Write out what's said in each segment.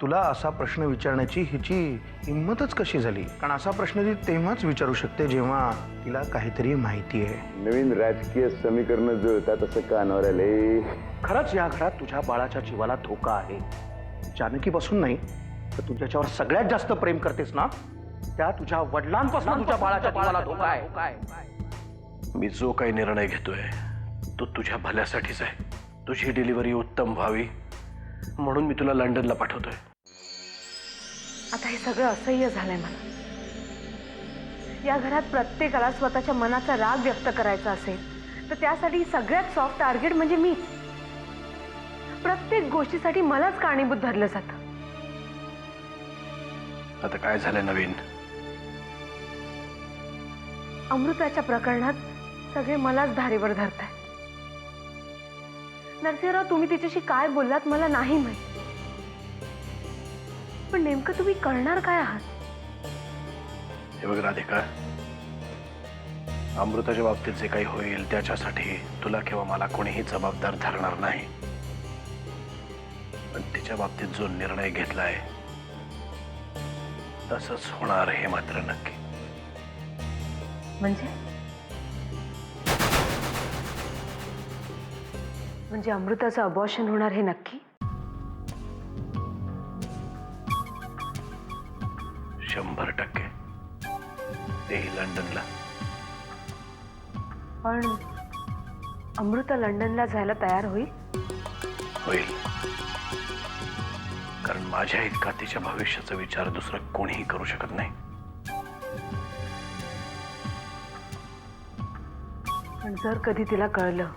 तुला असा प्रश्न विचारण्याची हिची हिंमतच कशी झाली? कारण असा प्रश्न ती तेव्हाच विचारू शकते जेव्हा तिला काहीतरी माहिती आहे. नवीन राजकीय समीकरण जुळतात असं कानावर आले. खरंच या घरात तुझ्या बाळाच्या जीवाला धोका आहे. जानकीपासून नाही तर तू ज्याच्यावर सगळ्यात जास्त प्रेम करतेस ना त्या तुझ्या वडिलांपासून तुझ्या बाळाच्या जीवाला धोका आहे. मी जो काही निर्णय घेतोय तो तुझ्या भल्यासाठीच आहे. तुझी डिलिव्हरी उत्तम व्हावी म्हणून मी तुला लंडनला पाठवतोय. आता हे सगळं असह्य झालंय मला. या घरात प्रत्येकाला स्वतःच्या मनाचा राग व्यक्त करायचा असेल तर त्यासाठी सगळ्यात सॉफ्ट टार्गेट म्हणजे मीच. प्रत्येक गोष्टीसाठी मलाच कारणीभूत धरलं जातं. आता काय झालंय नवीन? अमृताच्या प्रकरणात सगळे मलाच धारेवर धरताय. नरसिंहराव, तुम्ही तिच्याशी काय बोललात मला नाही माहित, पण नेमकं तुम्ही करणार काय आहात? हे बघ राधिका, अमृताच्या बाबतीत जे काही होईल त्याच्यासाठी तुला किंवा मला कोणीही जबाबदार धरणार नाही. पण तिच्या बाबतीत जो निर्णय घेतलाय तसंच होणार हे मात्र नक्की. म्हणजे अमृताचं अबॉर्शन होणार हे नक्की? 100%. तेही लंडनला. पण अमृता लंडनला जायला तयार होईल? होईल. कारण माझ्या इतका तिच्या भविष्याचा विचार दुसरं कोणीही करू शकत नाही. पण जर कधी तिला कळलं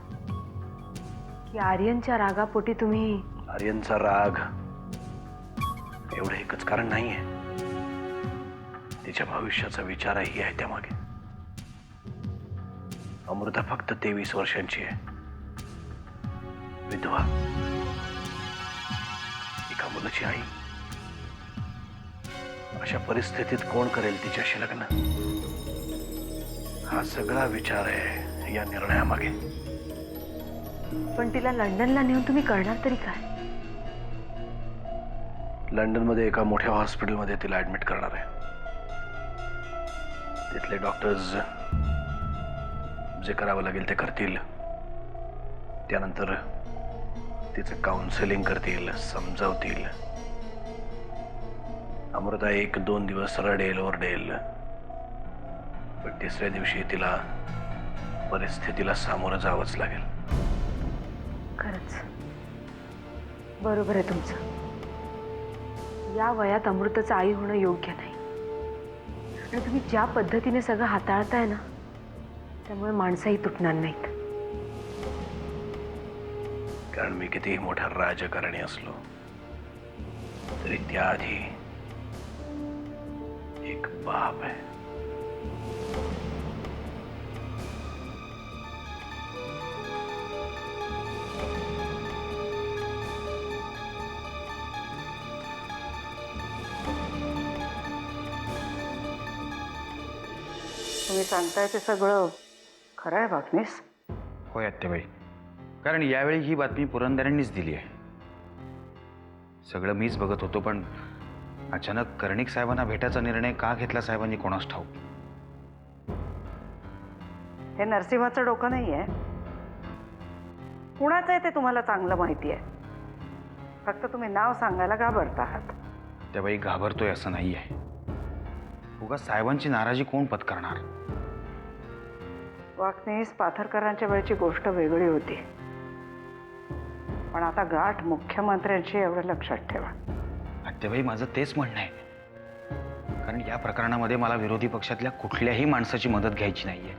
की आर्यनच्या रागापोटी तुम्ही... आर्यनचा राग एवढं एकच कारण नाहीये. तिच्या भविष्याचा विचारही आहे त्यामागे. अमृता फक्त 23 वर्षांची आहे, विधवा, एका मुलाची आई. अशा परिस्थितीत कोण करेल तिच्याशी लग्न? हा सगळा विचार आहे या निर्णयामागे. पण तिला लंडनला नेऊन तुम्ही करणार तरी काय? लंडनमध्ये एका मोठ्या हॉस्पिटलमध्ये तिला ऍडमिट करणार आहे. तिथले डॉक्टर्स जे करावं लागेल ते करतील. त्यानंतर तिचं काउन्सिलिंग करतील, समजावतील. अमृता 1-2 दिवस रडेल, ओरडेल, पण तिसऱ्या दिवशी तिला परिस्थितीला सामोरं जावंच लागेल. खरंच बरोबर आहे तुमचं. या वयात अमृताचं आई होणं योग्य नाही. आणि तुम्ही ज्या पद्धतीने सगळं हाताळताय ना त्यामुळे माणसंही तुटणार नाहीत. कारण मी कितीही मोठा राजकारणी असलो तरी त्याआधी एक बाप आहे. तुम्ही सांगताय ते सगळं खरं आहे वागणीस? होय आत्याबाई, कारण यावेळी ही बातमी पुरंदरांनीच दिली आहे. सगळं मीच बघत होतो, पण अचानक कर्णिक साहेबांना भेटायचा निर्णय का घेतला साहेबांनी कोणास ठाऊक. हे नरसिंहाचं डोकं नाही आहे. कुणाचं आहे ते तुम्हाला चांगलं माहिती आहे. फक्त तुम्ही नाव सांगायला घाबरत आहात. त्याबाई, घाबरतोय असं नाही आहे. उगा साहेबांची नाराजी कोण पत्करणार? वागणीस पाथरकरांच्या वेळची गोष्ट वेगळी होती, पण आता गाठ मुख्यमंत्र्यांची, एवढं लक्षात ठेवा. आत्याबाई, माझं तेच म्हणणं आहे. कारण या प्रकरणामध्ये मला विरोधी पक्षातल्या कुठल्याही माणसाची मदत घ्यायची नाहीये.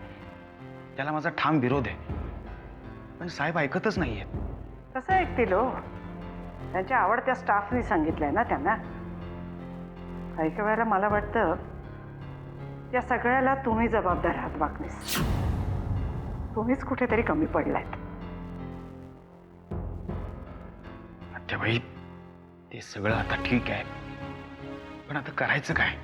त्याला माझा ठाम विरोध आहे, पण साहेब ऐकतच नाहीयेत. कसं ऐकतील हो? त्यांच्या आवडत्या स्टाफनी सांगितलंय ना त्यांना. काही काही वेळेला मला वाटतं या सगळ्याला तुम्ही जबाबदार आहात वागणीस. तुम्हीच कुठेतरी कमी पडलायत. आत्याबाई, ते सगळं आता ठीक आहे, पण आता करायचं काय?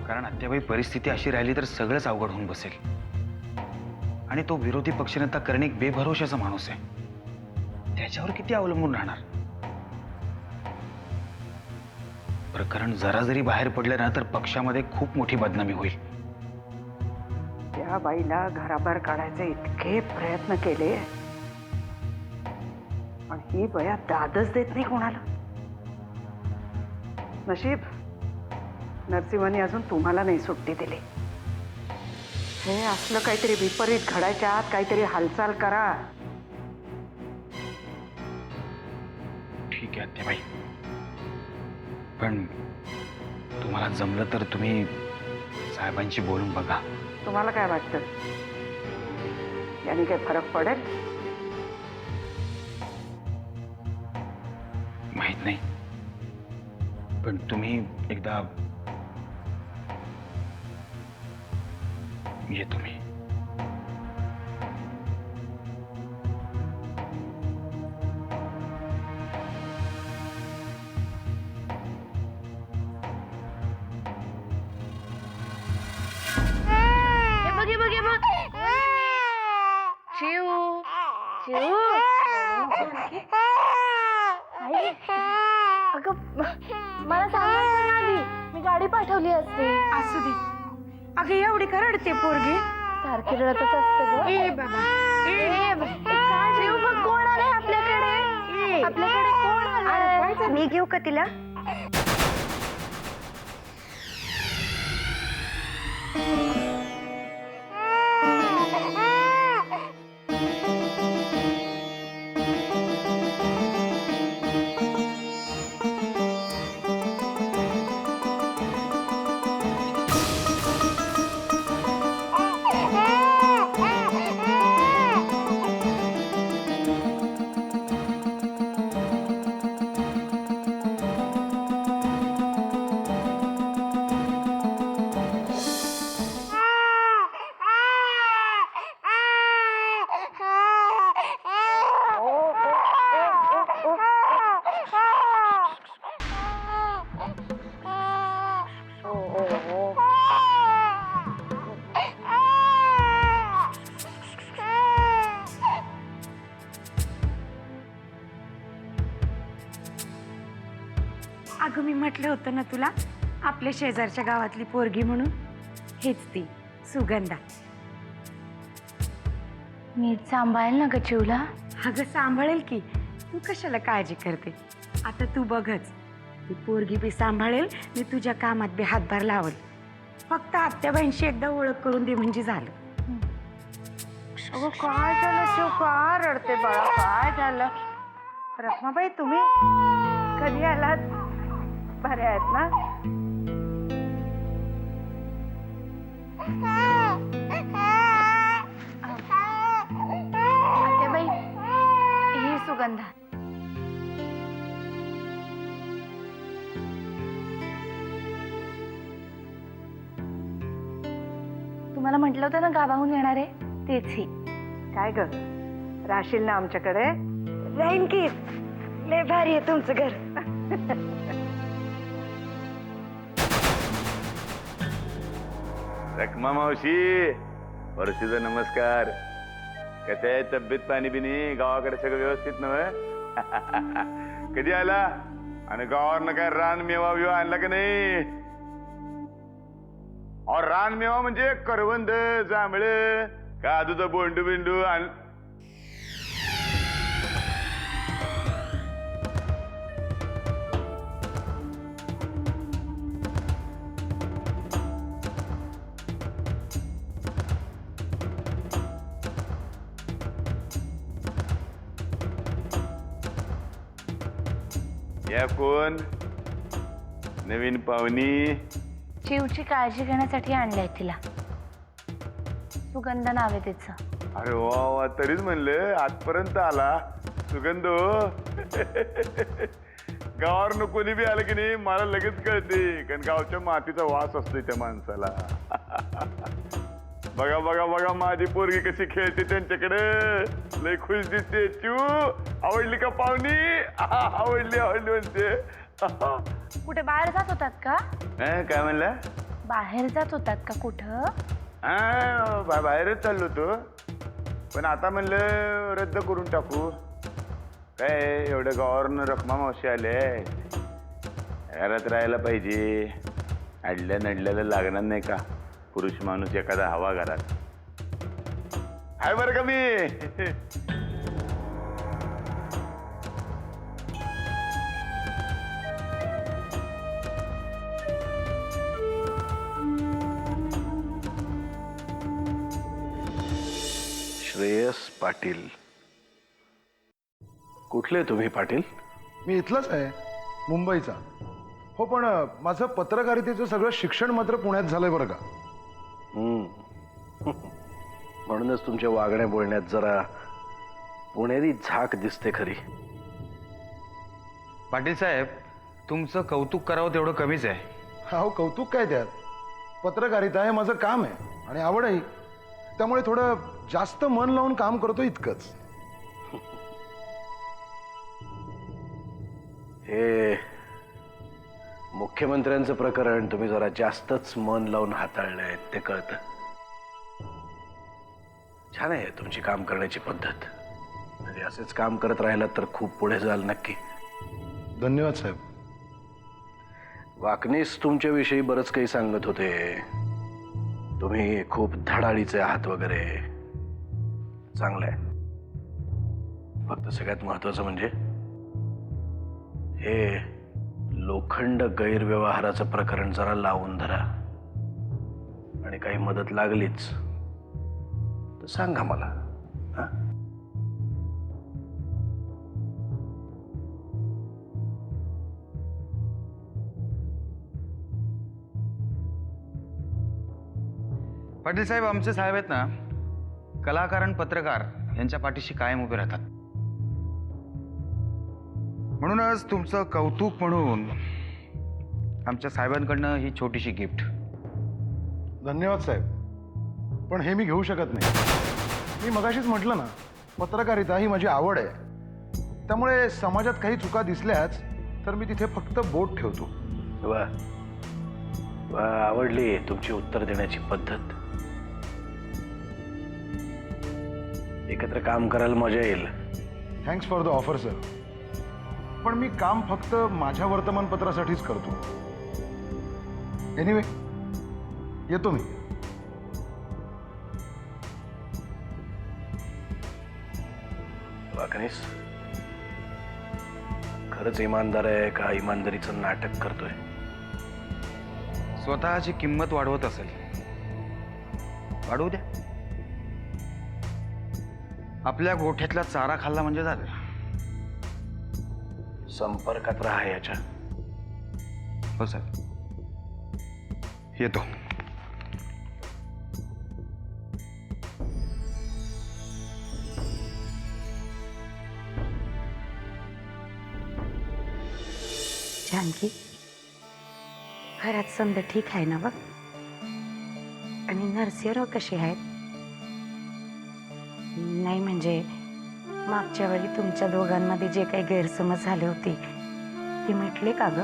कारण आत्याबाई, परिस्थिती अशी राहिली तर सगळंच अवघड होऊन बसेल. आणि तो विरोधी पक्षनेता कर्णिक बेभरोशाचा माणूस आहे. त्याच्यावर किती अवलंबून राहणार? प्रकरण जरा जरी बाहेर पडलं ना तर पक्षामध्ये खूप मोठी बदनामी होईल. त्या बाईला घराबाहेर काढायचे इतके प्रयत्न केले पण ही बया दादच देत नाही कोणाला. नशीब नरसिंहाने अजून तुम्हाला नाही सुट्टी दिली. हे असलं काहीतरी विपरीत घडायच्या आत काहीतरी हालचाल करा. ठीक आहे आत्याबाई, पण तुम्हाला जमलं तर तुम्ही साहेबांशी बोलून बघा. तुम्हाला काय वाटतं याने काही फरक पडेल? माहित नाही, पण तुम्ही एकदा येतो मी. हे बघ चिऊ चिऊ अगं मला सांगायचं ना आधी, मी गाडी पाठवली असते. असू दे. अगं एवढी का रडते पोरगी? सारखी रडतच असते ग. ए बाबा चिऊ बघ कोण आलंय आपल्याकडे. आपल्याकडे कोण आलंय? मी घेऊ का तिला? अगं मी म्हटलं होतं ना तुला, आपल्या शेजारच्या गावातली पोरगी म्हणून. हेच ती सुगंधा. नीट सांभाळेल ना ग चिऊला. अगं सांभाळेल की, तू कशाला काळजी करते? आता तू बघच, ती पोरगी बी सांभाळेल, मी तुझ्या कामात बी हातभार लावल. फक्त आत्याबाईंशी एकदा ओळख करून दे म्हणजे झालं. अगं काय झालं चिऊ? का रडते बाळा? काय झालं? रखमाबाई तुम्ही कधी आलात? बरे आहेत ना? आत्याबाई, ही सुगंधा. तुम्हाला म्हटलं होतं ना गावाहून येणार आहे, तेच ही. काय ग, राशील ना आमच्याकडे? राहीन की. लय भारी आहे तुमचं घर. रखमा मावशी, वर्षीचा नमस्कार. कसं आहे तब्येत पाणी बिनी? गावाकडे सगळं व्यवस्थित नव्हे? कधी आला? आणि गावावरनं काय रानमेवा बिवा आणला का नाही? और रानमेवा म्हणजे करवंद, जांभळ, काजूचं बोंडू बिंडू आण. या कोण? नवीन पाहुणी? चिऊची काळजी घेण्यासाठी आणलंय तिला. सुगंधा नाव आहे तिचं. अरे वा वा, तरीच म्हणलं आजपर्यंत आला सुगंध. गावावरनं कोणी बी आलं की नाही मला लगेच कळते, कारण गावच्या मातीचा वास असतोय त्या माणसाला. बघा बघा बघा माझी पोरगी कशी खेळते त्यांच्याकडे. लय खुश दिसते. चू आवडली का पाहुणी? आवडली आवडली म्हणते. कुठे बाहेर जात होतात का? काय म्हणलं? बाहेर जात होतात का कुठं? बाहेरच चाललो होतो, पण आता म्हणलं रद्द करून टाकू. काय एवढ्या गावावरनं रखमा मावशी आले, घरात राहायला पाहिजे. अडल्या नडल्याला लागणार नाही का पुरुष माणूस एखादा हवा घरात. हाय बरं का मी. श्रेयस पाटील. कुठले तुम्ही पाटील? मी इथलाच आहे, मुंबईचा. हो, पण माझं पत्रकारितेचं सगळं शिक्षण मात्र पुण्यात झालंय बरं का. म्हणूनच तुमच्या वागण्या बोलण्यात जरा पुणेरी झाक दिसते खरी. पाटील साहेब, तुमचं कौतुक करावं तेवढं कमीच आहे. हो, कौतुक काय त्यात. पत्रकारिता हे माझं काम आहे आणि आवडही. त्यामुळे थोडं जास्त मन लावून काम करतो इतकंच. हे मुख्यमंत्र्यांचं प्रकरण तुम्ही जरा जास्तच मन लावून हाताळलंय ते कळतं. छान आहे तुमची काम करण्याची पद्धत. म्हणजे असेच काम करत राहिलात तर खूप पुढे जाल नक्की. धन्यवाद साहेब. वाकनीस तुमच्याविषयी बरंच काही सांगत होते. तुम्ही खूप धडाडीचे आहात वगैरे. चांगलं आहे. फक्त सगळ्यात महत्वाचं म्हणजे हे लोखंड गैरव्यवहाराचं प्रकरण जरा लावून धरा. आणि काही मदत लागलीच तर सांगा मला. हा? पाटील साहेब, आमचे साहेब आहेत ना, कलाकार आणि पत्रकार यांच्या पाठीशी कायम उभे राहतात. म्हणूनच तुमचं कौतुक म्हणून आमच्या साहेबांकडनं ही छोटीशी गिफ्ट. धन्यवाद साहेब, पण हे मी घेऊ शकत नाही. मी मगाशीच म्हटलं ना, पत्रकारिता ही माझी आवड आहे. त्यामुळे समाजात काही चुका दिसल्याच तर मी तिथे फक्त बोट ठेवतो. वा वा, आवडली तुमची उत्तर देण्याची पद्धत. एकत्र काम करायला मजा येईल. Thanks for the offer sir. पण मी काम फक्त माझ्या वर्तमानपत्रासाठीच करतो. एनिवे, येतो मी. वाकनीस खरंच इमानदार आहे का इमानदारीचं नाटक करतोय? स्वतःची किंमत वाढवत असेल, वाढवू द्या. आपल्या गोठ्यातला चारा खाल्ला म्हणजे झालं. संपर्कात राहा याच्या. हो सर, येतो. जानकी, घरात समजा ठीक आहे ना बघ? आणि नरसिंहराव कसे आहेत? नाही म्हणजे मागच्या वेळी तुमच्या दोघांमध्ये जे काही गैरसमज झाले होते ते मिटले का ग?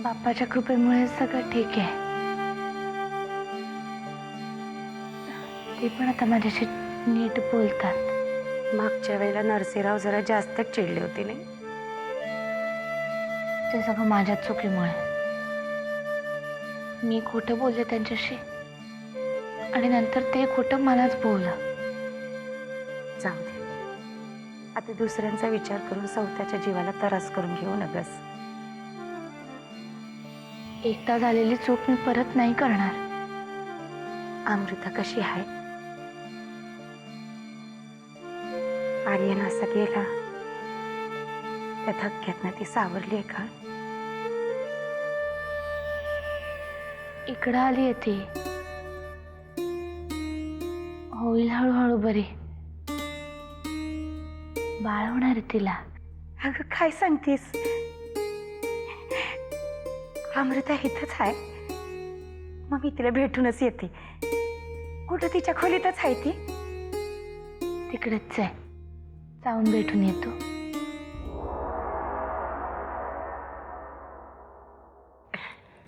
बाप्पाच्या कृपेमुळे सगळं ठीक आहे. ते पण आता माझ्याशी नीट बोलतात. मागच्या वेळेला नरसिंहराव जरा जास्तच चिडले होते नाही? ते सगळं माझ्या चुकीमुळे. मी खोटं बोलले त्यांच्याशी आणि नंतर ते खोटं मलाच बोललं. जाऊ दे, आता दुसऱ्यांचा विचार करून स्वतःच्या जीवाला त्रास करून घेऊ नगस. एकदा झालेली चूक मी परत नाही करणार. अमृता कशी आहे? आर्यन असा गेला त्या धक्क्यातनं ती सावरली आहे का? इकडं आली आहे ती. होईल हळूहळू बरी. बाळ होणार आहे तिला. अगं काय सांगतेस? अमृता इथंच आहे? मग मी तिला भेटूनच येते. कुठं तिच्या खोलीतच आहे ती? तिकडेच आहे, जाऊन भेटून येतो.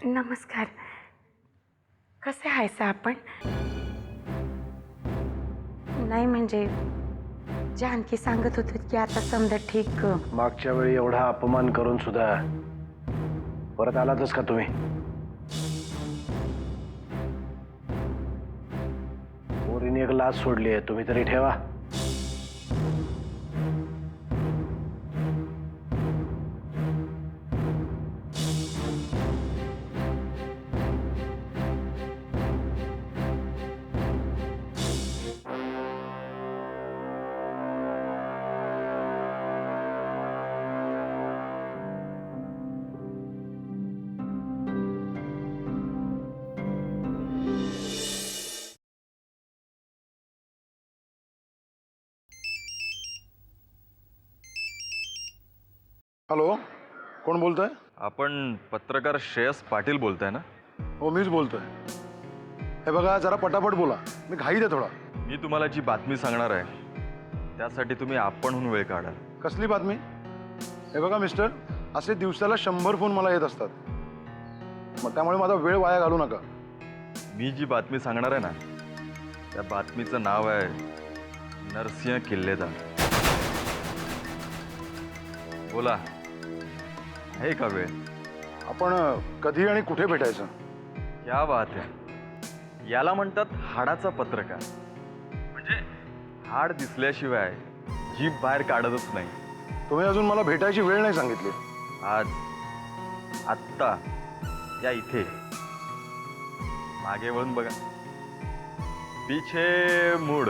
नमस्कार. कसे आहेस आपण? नाही म्हणजे जानकी सांगत होते की आता समजा ठीक मागच्या वेळी एवढा अपमान करून सुद्धा परत आलातच का तुम्ही? पोरीने एक लाच सोडली आहे, तुम्ही तरी ठेवा. हॅलो, कोण बोलतोय? आपण पत्रकार श्रेयस पाटील बोलताय ना? हो, मीच बोलतोय. हे बघा, जरा पटापट बोला, मी घाईत आहे थोडा. मी तुम्हाला जी बातमी सांगणार आहे त्यासाठी तुम्ही आपणहून वेळ काढाल. कसली बातमी? हे बघा मिस्टर, असे दिवसाला 100 फोन मला येत असतात, मग त्यामुळे माझा वेळ वाया घालू नका. मी जी बातमी सांगणार आहे ना त्या बातमीचं नाव आहे नरसिंह किल्लेदार. बोला, आहे का वेळ? आपण कधी आणि कुठे भेटायचं? क्या बात आहे. याला म्हणतात हाडाचा पत्रकार. म्हणजे हाड दिसल्याशिवाय जीभ बाहेर काढतच नाही. तुम्ही अजून मला भेटायची वेळ नाही सांगितली. आज, आत्ता, या इथे. मागे वळून बघा. पीछे मुड़.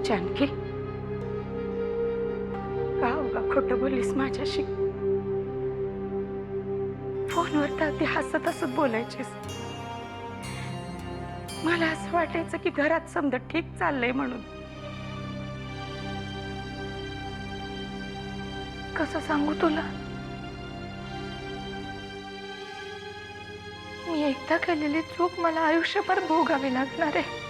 जानकी, का उगा खोटं बोललीस माझ्याशी? फोनवर तर अगदी हसत हसत बोलायचीस. मला असं वाटायचं की घरात समजा ठीक चाललंय म्हणून. कसं सांगू तुला? मी एकदा केलेली चूक मला आयुष्यभर भोगावी लागणार आहे.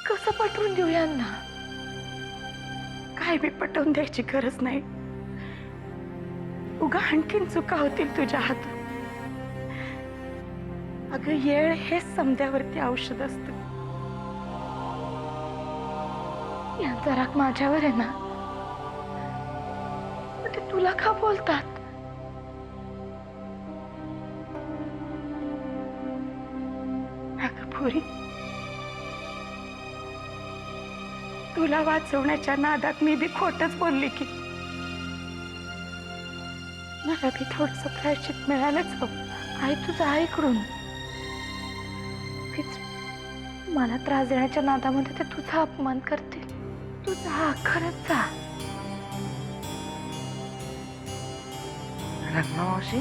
कसं पटवून देऊ यांना? काय बी पटवून द्यायची गरज नाही. उगा आणखीन चुका होतील तुझ्या हातून. अगं, येळ हेच समद्यावरती औषध असतं. यांचा राग माझ्यावर आहे ना, पण ते तुला का बोलतात? अगं पोरी, तुला वाचवण्याच्या नादात मी बी खोटच बोलली की. मला बी थोडस प्रायश्चित मिळालंच हवं. आई, तुझं ऐकडून मला त्रास देण्याच्या नादामध्ये ते तुझा अपमान करते. तुझा खरंच जा. रंगमा मावशी,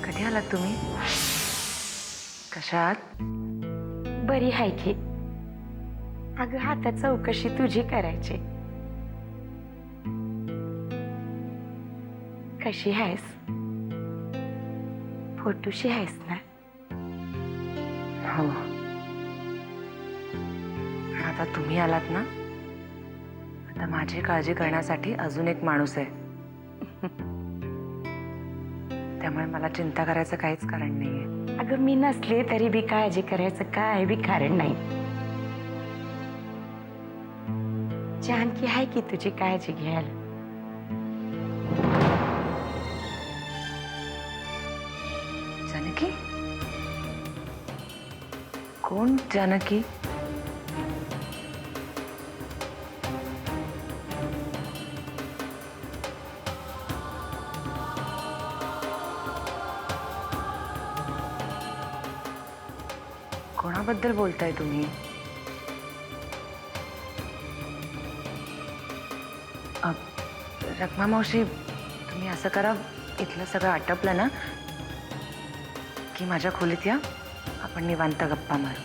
कधी आलात तुम्ही? कशात? बरी आहे की. अगं, आता चौकशी तुझी करायची. कशी आहेस? फोटोशी आहेस ना? हो. आता तुम्ही आलात ना, आता माझी काळजी करण्यासाठी अजून एक माणूस आहे. त्यामुळे मला चिंता करायचं काहीच कारण नाहीये. अगं, मी नसले तरी बी काळजी करायचं काय बी कारण नाही. जानकी आहे की तुझी काळजी घ्यायला. जानकी? कोण जानकी? कोणाबद्दल बोलताय तुम्ही? रखमा मावशी, तुम्ही असं करा, इथलं सगळं आटपलं ना की माझ्या खोलीत या, आपण निवांत गप्पा मारू.